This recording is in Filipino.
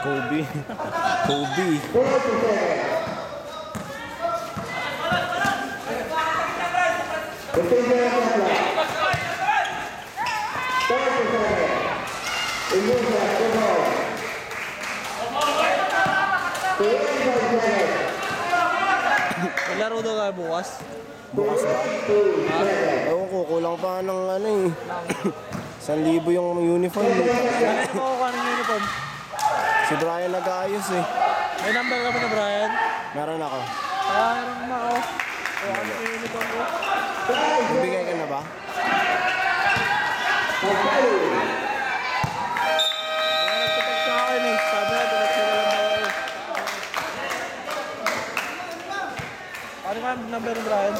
Kobe. Kobe. Naglaro daw kayo bukas? Bukas ba? Ewan ko, kulang pa ng ano eh. 1,000 yung uniform. Ano mo kukuha ng uniform? Si Brian nag-aayos eh. May number ka ba na Brian? Meron ako. Meron na ako. Kuha ka ng uniform ko. Nagbigay ka na ba? Nagtutag sa akin eh. Sabi na, pinagsaga lang daw ako. Ano ka number ni Brian?